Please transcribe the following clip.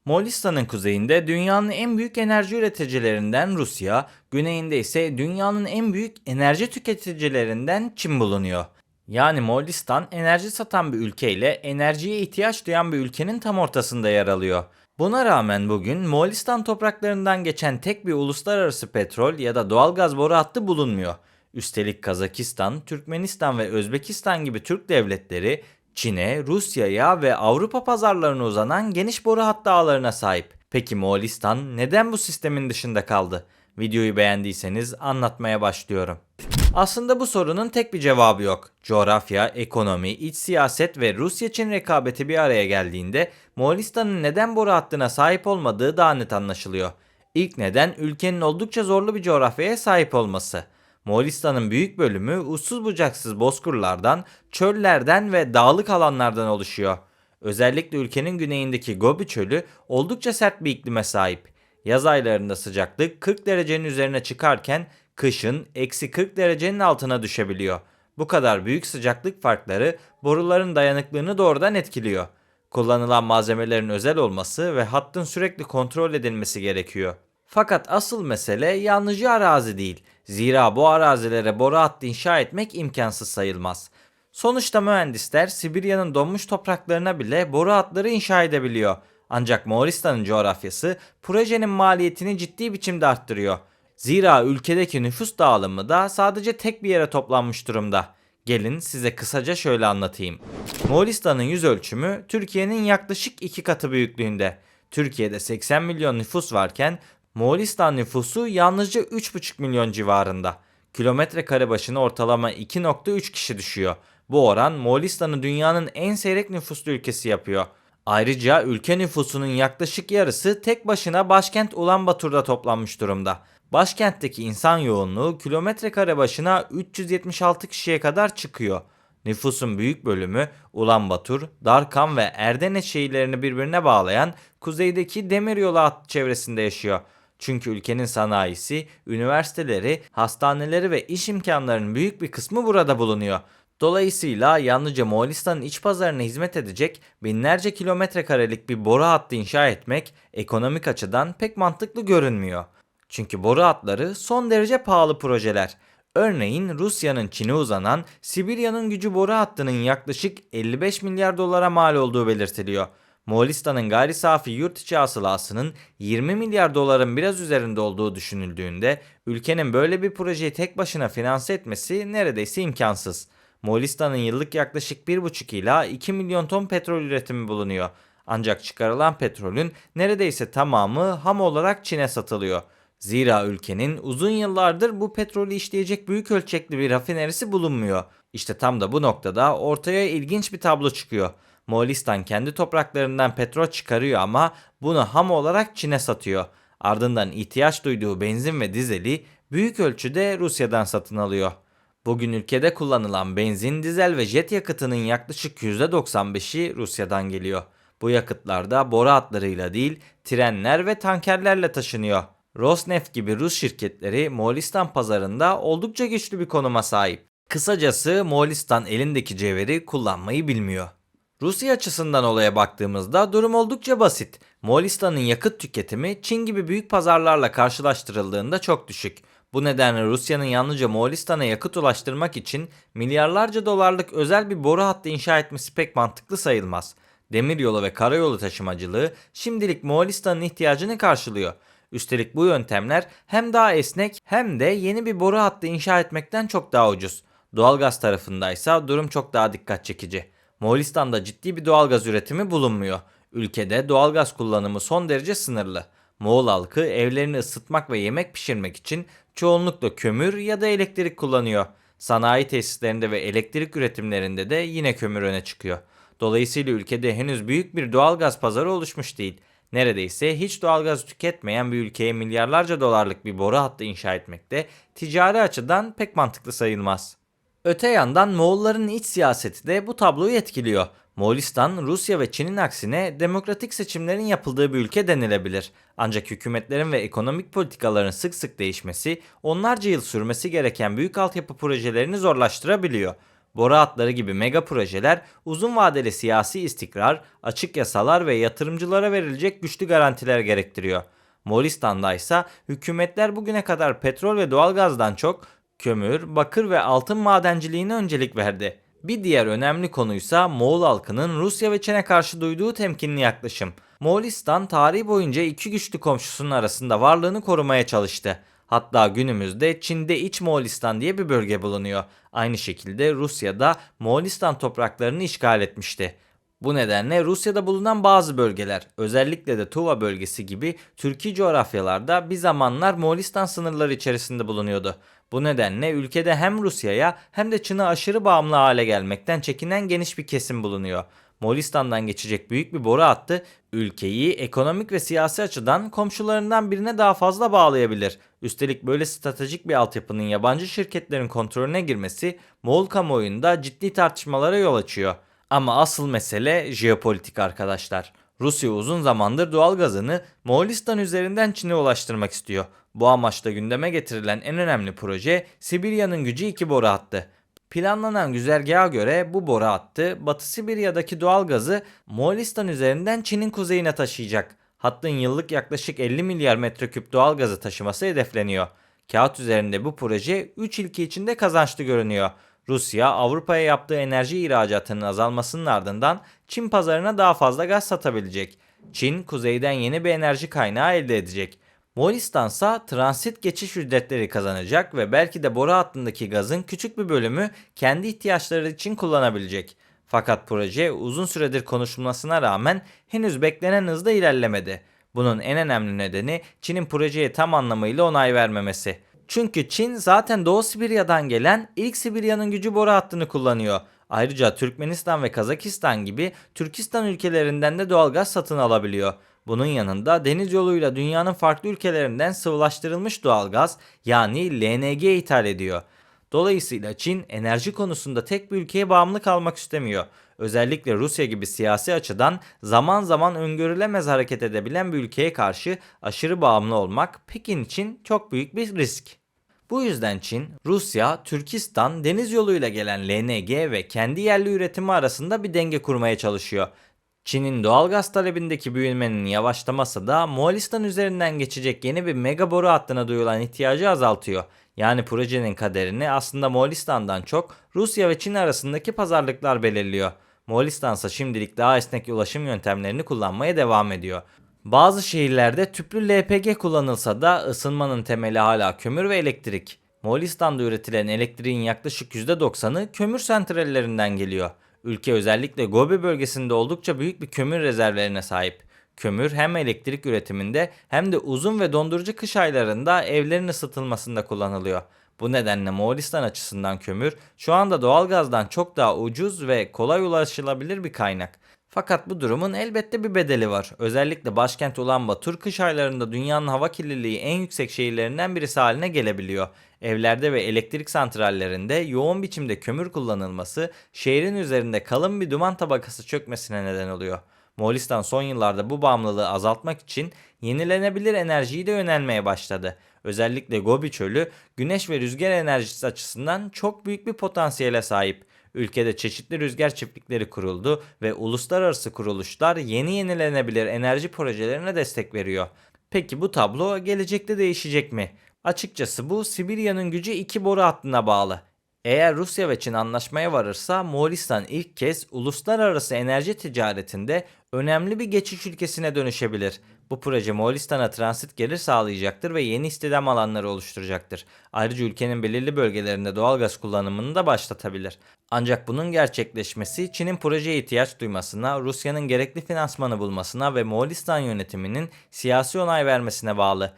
Moğolistan'ın kuzeyinde dünyanın en büyük enerji üreticilerinden Rusya, güneyinde ise dünyanın en büyük enerji tüketicilerinden Çin bulunuyor. Yani Moğolistan enerji satan bir ülkeyle enerjiye ihtiyaç duyan bir ülkenin tam ortasında yer alıyor. Buna rağmen bugün Moğolistan topraklarından geçen tek bir uluslararası petrol ya da doğalgaz boru hattı bulunmuyor. Üstelik Kazakistan, Türkmenistan ve Özbekistan gibi Türk devletleri Çin'e, Rusya'ya ve Avrupa pazarlarına uzanan geniş boru hattı ağlarına sahip. Peki Moğolistan neden bu sistemin dışında kaldı? Videoyu beğendiyseniz anlatmaya başlıyorum. Aslında bu sorunun tek bir cevabı yok. Coğrafya, ekonomi, iç siyaset ve Rusya-Çin rekabeti bir araya geldiğinde Moğolistan'ın neden boru hattına sahip olmadığı daha net anlaşılıyor. İlk neden ülkenin oldukça zorlu bir coğrafyaya sahip olması. Moğolistan'ın büyük bölümü uçsuz bucaksız bozkırlardan, çöllerden ve dağlık alanlardan oluşuyor. Özellikle ülkenin güneyindeki Gobi Çölü oldukça sert bir iklime sahip. Yaz aylarında sıcaklık 40 derecenin üzerine çıkarken kışın eksi 40 derecenin altına düşebiliyor. Bu kadar büyük sıcaklık farkları boruların dayanıklılığını doğrudan etkiliyor. Kullanılan malzemelerin özel olması ve hattın sürekli kontrol edilmesi gerekiyor. Fakat asıl mesele yalnızca arazi değil. Zira bu arazilere boru hattı inşa etmek imkansız sayılmaz. Sonuçta mühendisler Sibirya'nın donmuş topraklarına bile boru hatları inşa edebiliyor. Ancak Moğolistan'ın coğrafyası projenin maliyetini ciddi biçimde arttırıyor. Zira ülkedeki nüfus dağılımı da sadece tek bir yere toplanmış durumda. Gelin size kısaca şöyle anlatayım. Moğolistan'ın yüz ölçümü Türkiye'nin yaklaşık 2 katı büyüklüğünde. Türkiye'de 80 milyon nüfus varken Moğolistan nüfusu yalnızca 3,5 milyon civarında. Kilometre kare başına ortalama 2,3 kişi düşüyor. Bu oran Moğolistan'ı dünyanın en seyrek nüfuslu ülkesi yapıyor. Ayrıca ülke nüfusunun yaklaşık yarısı tek başına başkent Ulanbator'da toplanmış durumda. Başkentteki insan yoğunluğu kilometre kare başına 376 kişiye kadar çıkıyor. Nüfusun büyük bölümü Ulanbator, Darkan ve Erdenet şehirlerini birbirine bağlayan kuzeydeki demiryolu hattı çevresinde yaşıyor. Çünkü ülkenin sanayisi, üniversiteleri, hastaneleri ve iş imkanlarının büyük bir kısmı burada bulunuyor. Dolayısıyla yalnızca Moğolistan'ın iç pazarına hizmet edecek binlerce kilometre karelik bir boru hattı inşa etmek ekonomik açıdan pek mantıklı görünmüyor. Çünkü boru hatları son derece pahalı projeler. Örneğin Rusya'nın Çin'e uzanan Sibirya'nın gücü boru hattının yaklaşık 55 milyar dolara mal olduğu belirtiliyor. Moğolistan'ın gayri safi yurt içi hasılasının 20 milyar doların biraz üzerinde olduğu düşünüldüğünde ülkenin böyle bir projeyi tek başına finanse etmesi neredeyse imkansız. Moğolistan'ın yıllık yaklaşık 1,5 ila 2 milyon ton petrol üretimi bulunuyor. Ancak çıkarılan petrolün neredeyse tamamı ham olarak Çin'e satılıyor. Zira ülkenin uzun yıllardır bu petrolü işleyecek büyük ölçekli bir rafinerisi bulunmuyor. İşte tam da bu noktada ortaya ilginç bir tablo çıkıyor. Moğolistan kendi topraklarından petrol çıkarıyor ama bunu ham olarak Çin'e satıyor. Ardından ihtiyaç duyduğu benzin ve dizeli büyük ölçüde Rusya'dan satın alıyor. Bugün ülkede kullanılan benzin, dizel ve jet yakıtının yaklaşık %95'i Rusya'dan geliyor. Bu yakıtlar da boru hatlarıyla değil, trenler ve tankerlerle taşınıyor. Rosneft gibi Rus şirketleri Moğolistan pazarında oldukça güçlü bir konuma sahip. Kısacası Moğolistan elindeki cevheri kullanmayı bilmiyor. Rusya açısından olaya baktığımızda durum oldukça basit. Moğolistan'ın yakıt tüketimi Çin gibi büyük pazarlarla karşılaştırıldığında çok düşük. Bu nedenle Rusya'nın yalnızca Moğolistan'a yakıt ulaştırmak için milyarlarca dolarlık özel bir boru hattı inşa etmesi pek mantıklı sayılmaz. Demiryolu ve karayolu taşımacılığı şimdilik Moğolistan'ın ihtiyacını karşılıyor. Üstelik bu yöntemler hem daha esnek hem de yeni bir boru hattı inşa etmekten çok daha ucuz. Doğalgaz tarafındaysa durum çok daha dikkat çekici. Moğolistan'da ciddi bir doğalgaz üretimi bulunmuyor. Ülkede doğalgaz kullanımı son derece sınırlı. Moğol halkı evlerini ısıtmak ve yemek pişirmek için çoğunlukla kömür ya da elektrik kullanıyor. Sanayi tesislerinde ve elektrik üretimlerinde de yine kömür öne çıkıyor. Dolayısıyla ülkede henüz büyük bir doğalgaz pazarı oluşmuş değil. Neredeyse hiç doğalgaz tüketmeyen bir ülkeye milyarlarca dolarlık bir boru hattı inşa etmek de ticari açıdan pek mantıklı sayılmaz. Öte yandan Moğolların iç siyaseti de bu tabloyu etkiliyor. Moğolistan, Rusya ve Çin'in aksine demokratik seçimlerin yapıldığı bir ülke denilebilir. Ancak hükümetlerin ve ekonomik politikaların sık sık değişmesi, onlarca yıl sürmesi gereken büyük altyapı projelerini zorlaştırabiliyor. Boru hatları gibi mega projeler uzun vadeli siyasi istikrar, açık yasalar ve yatırımcılara verilecek güçlü garantiler gerektiriyor. Moğolistan'da ise hükümetler bugüne kadar petrol ve doğalgazdan çok kömür, bakır ve altın madenciliğine öncelik verdi. Bir diğer önemli konuysa Moğol halkının Rusya ve Çin'e karşı duyduğu temkinli yaklaşım. Moğolistan tarihi boyunca iki güçlü komşusunun arasında varlığını korumaya çalıştı. Hatta günümüzde Çin'de İç Moğolistan diye bir bölge bulunuyor. Aynı şekilde Rusya'da Moğolistan topraklarını işgal etmişti. Bu nedenle Rusya'da bulunan bazı bölgeler, özellikle de Tuva bölgesi gibi Türkiye coğrafyalarda bir zamanlar Moğolistan sınırları içerisinde bulunuyordu. Bu nedenle ülkede hem Rusya'ya hem de Çin'e aşırı bağımlı hale gelmekten çekinen geniş bir kesim bulunuyor. Moğolistan'dan geçecek büyük bir boru hattı ülkeyi ekonomik ve siyasi açıdan komşularından birine daha fazla bağlayabilir. Üstelik böyle stratejik bir altyapının yabancı şirketlerin kontrolüne girmesi Moğol kamuoyunda ciddi tartışmalara yol açıyor. Ama asıl mesele jeopolitik arkadaşlar. Rusya uzun zamandır doğal gazını Moğolistan üzerinden Çin'e ulaştırmak istiyor. Bu amaçla gündeme getirilen en önemli proje Sibirya'nın gücü 2 boru hattı. Planlanan güzergaha göre bu boru hattı Batı Sibirya'daki doğal gazı Moğolistan üzerinden Çin'in kuzeyine taşıyacak. Hattın yıllık yaklaşık 50 milyar metreküp doğal gazı taşıması hedefleniyor. Kağıt üzerinde bu proje 3 ülke için de kazançlı görünüyor. Rusya, Avrupa'ya yaptığı enerji ihracatının azalmasının ardından Çin pazarına daha fazla gaz satabilecek. Çin, kuzeyden yeni bir enerji kaynağı elde edecek. Moğolistan ise transit geçiş ücretleri kazanacak ve belki de boru hattındaki gazın küçük bir bölümü kendi ihtiyaçları için kullanabilecek. Fakat proje uzun süredir konuşulmasına rağmen henüz beklenen hızda ilerlemedi. Bunun en önemli nedeni Çin'in projeye tam anlamıyla onay vermemesi. Çünkü Çin zaten Doğu Sibirya'dan gelen ilk Sibirya'nın gücü boru hattını kullanıyor. Ayrıca Türkmenistan ve Kazakistan gibi Türkistan ülkelerinden de doğalgaz satın alabiliyor. Bunun yanında deniz yoluyla dünyanın farklı ülkelerinden sıvılaştırılmış doğalgaz yani LNG ithal ediyor. Dolayısıyla Çin enerji konusunda tek bir ülkeye bağımlı kalmak istemiyor. Özellikle Rusya gibi siyasi açıdan zaman zaman öngörülemez hareket edebilen bir ülkeye karşı aşırı bağımlı olmak Pekin için çok büyük bir risk. Bu yüzden Çin, Rusya, Türkistan deniz yoluyla gelen LNG ve kendi yerli üretimi arasında bir denge kurmaya çalışıyor. Çin'in doğal gaz talebindeki büyümenin yavaşlaması da Moğolistan üzerinden geçecek yeni bir mega boru hattına duyulan ihtiyacı azaltıyor. Yani projenin kaderini aslında Moğolistan'dan çok Rusya ve Çin arasındaki pazarlıklar belirliyor. Moğolistan ise şimdilik daha esnek ulaşım yöntemlerini kullanmaya devam ediyor. Bazı şehirlerde tüplü LPG kullanılsa da ısınmanın temeli hala kömür ve elektrik. Moğolistan'da üretilen elektriğin yaklaşık %90'ı kömür santrallerinden geliyor. Ülke özellikle Gobi bölgesinde oldukça büyük bir kömür rezervlerine sahip. Kömür hem elektrik üretiminde hem de uzun ve dondurucu kış aylarında evlerin ısıtılmasında kullanılıyor. Bu nedenle Moğolistan açısından kömür şu anda doğalgazdan çok daha ucuz ve kolay ulaşılabilir bir kaynak. Fakat bu durumun elbette bir bedeli var. Özellikle başkent Ulanbator kış aylarında dünyanın hava kirliliği en yüksek şehirlerinden birisi haline gelebiliyor. Evlerde ve elektrik santrallerinde yoğun biçimde kömür kullanılması şehrin üzerinde kalın bir duman tabakası çökmesine neden oluyor. Moğolistan son yıllarda bu bağımlılığı azaltmak için yenilenebilir enerjiyi de yönelmeye başladı. Özellikle Gobi Çölü güneş ve rüzgar enerjisi açısından çok büyük bir potansiyele sahip. Ülkede çeşitli rüzgar çiftlikleri kuruldu ve uluslararası kuruluşlar yeni yenilenebilir enerji projelerine destek veriyor. Peki bu tablo gelecekte değişecek mi? Açıkçası bu Sibirya'nın gücü 2 boru hattına bağlı. Eğer Rusya ve Çin anlaşmaya varırsa Moğolistan ilk kez uluslararası enerji ticaretinde önemli bir geçiş ülkesine dönüşebilir. Bu proje Moğolistan'a transit gelir sağlayacaktır ve yeni istihdam alanları oluşturacaktır. Ayrıca ülkenin belirli bölgelerinde doğalgaz kullanımını da başlatabilir. Ancak bunun gerçekleşmesi Çin'in projeye ihtiyaç duymasına, Rusya'nın gerekli finansmanı bulmasına ve Moğolistan yönetiminin siyasi onay vermesine bağlı.